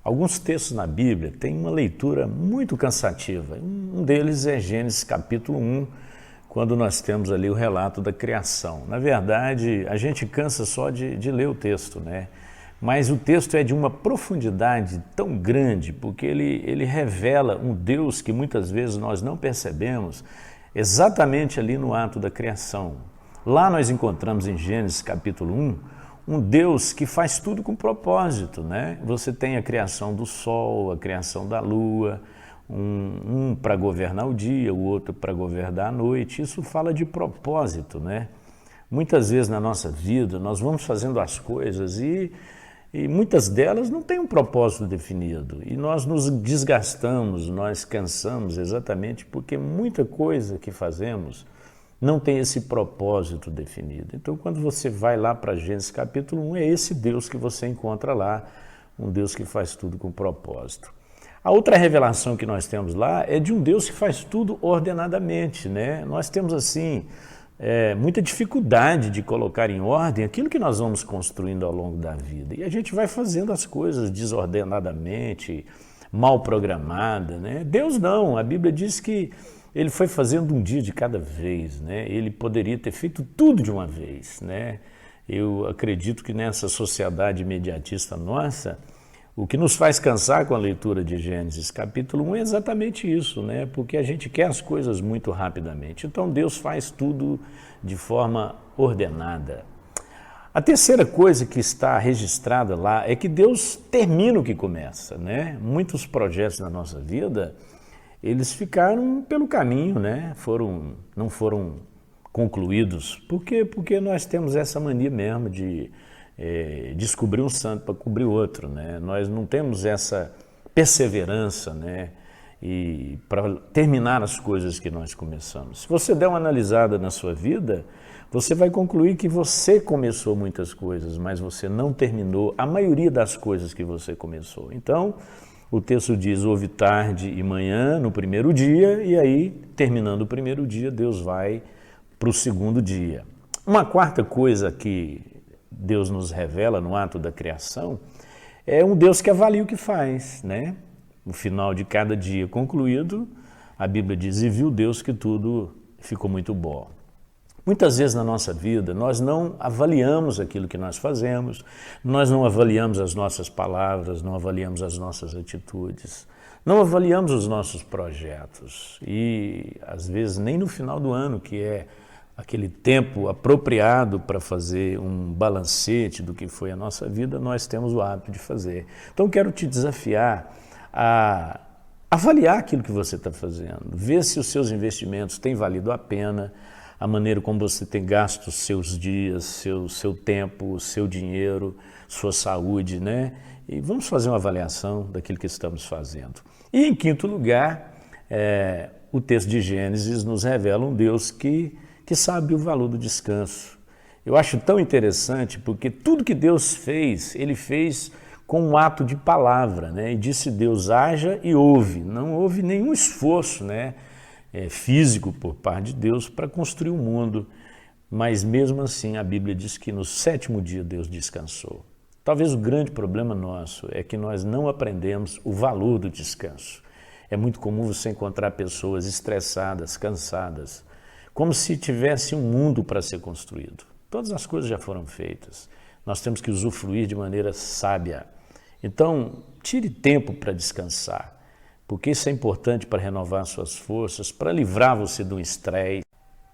Alguns textos na Bíblia têm uma leitura muito cansativa. Um deles é Gênesis capítulo 1, quando nós temos ali o relato da criação. Na verdade, a gente cansa só de ler o texto, né? Mas o texto é de uma profundidade tão grande, porque ele revela um Deus que muitas vezes nós não percebemos exatamente ali no ato da criação. Lá nós encontramos em Gênesis capítulo 1, um Deus que faz tudo com propósito, né? Você tem a criação do sol, a criação da lua, um para governar o dia, o outro para governar a noite. Isso fala de propósito, né? Muitas vezes na nossa vida nós vamos fazendo as coisas e muitas delas não têm um propósito definido. E nós nos desgastamos, nós cansamos exatamente porque muita coisa que fazemos não tem esse propósito definido. Então, quando você vai lá para Gênesis capítulo 1, é esse Deus que você encontra lá, um Deus que faz tudo com propósito. A outra revelação que nós temos lá é de um Deus que faz tudo ordenadamente, né? Nós temos, assim, muita dificuldade de colocar em ordem aquilo que nós vamos construindo ao longo da vida. E a gente vai fazendo as coisas desordenadamente, mal programada, né? Deus não, a Bíblia diz que ele foi fazendo um dia de cada vez, né? Ele poderia ter feito tudo de uma vez, né? Eu acredito que nessa sociedade imediatista nossa, o que nos faz cansar com a leitura de Gênesis capítulo 1 é exatamente isso, né? Porque a gente quer as coisas muito rapidamente. Então Deus faz tudo de forma ordenada. A terceira coisa que está registrada lá é que Deus termina o que começa, né? Muitos projetos na nossa vida, eles ficaram pelo caminho, né? Não foram concluídos. Por quê? Porque nós temos essa mania mesmo de descobrir um santo para cobrir outro, né? Nós não temos essa perseverança, né? E para terminar as coisas que nós começamos. Se você der uma analisada na sua vida, você vai concluir que você começou muitas coisas, mas você não terminou a maioria das coisas que você começou. Então, o texto diz, houve tarde e manhã no primeiro dia, e aí, terminando o primeiro dia, Deus vai para o segundo dia. Uma quarta coisa que Deus nos revela no ato da criação é um Deus que avalia o que faz, né? No final de cada dia concluído, a Bíblia diz, e viu Deus que tudo ficou muito bom. Muitas vezes na nossa vida, nós não avaliamos aquilo que nós fazemos, nós não avaliamos as nossas palavras, não avaliamos as nossas atitudes, não avaliamos os nossos projetos e, às vezes, nem no final do ano, que é aquele tempo apropriado para fazer um balancete do que foi a nossa vida, nós temos o hábito de fazer. Então, quero te desafiar a avaliar aquilo que você está fazendo, ver se os seus investimentos têm valido a pena, a maneira como você tem gasto os seus dias, seu tempo, seu dinheiro, sua saúde, né? E vamos fazer uma avaliação daquilo que estamos fazendo. E em quinto lugar, o texto de Gênesis nos revela um Deus que sabe o valor do descanso. Eu acho tão interessante porque tudo que Deus fez, Ele fez com um ato de palavra, né? E disse Deus, haja e ouve. Não houve nenhum esforço, né? Físico por parte de Deus para construir o mundo, mas mesmo assim a Bíblia diz que no sétimo dia Deus descansou. Talvez o grande problema nosso é que nós não aprendemos o valor do descanso. É muito comum você encontrar pessoas estressadas, cansadas, como se tivesse um mundo para ser construído. Todas as coisas já foram feitas, nós temos que usufruir de maneira sábia. Então, tire tempo para descansar, porque isso é importante para renovar suas forças, para livrar você do estresse.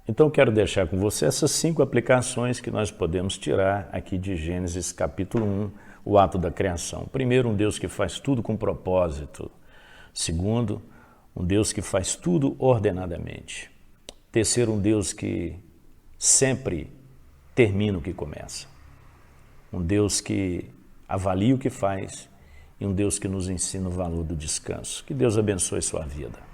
Então, quero deixar com você essas 5 aplicações que nós podemos tirar aqui de Gênesis capítulo 1, o ato da criação. Primeiro, um Deus que faz tudo com propósito. Segundo, um Deus que faz tudo ordenadamente. Terceiro, um Deus que sempre termina o que começa. Um Deus que avalia o que faz e um Deus que nos ensina o valor do descanso. Que Deus abençoe sua vida.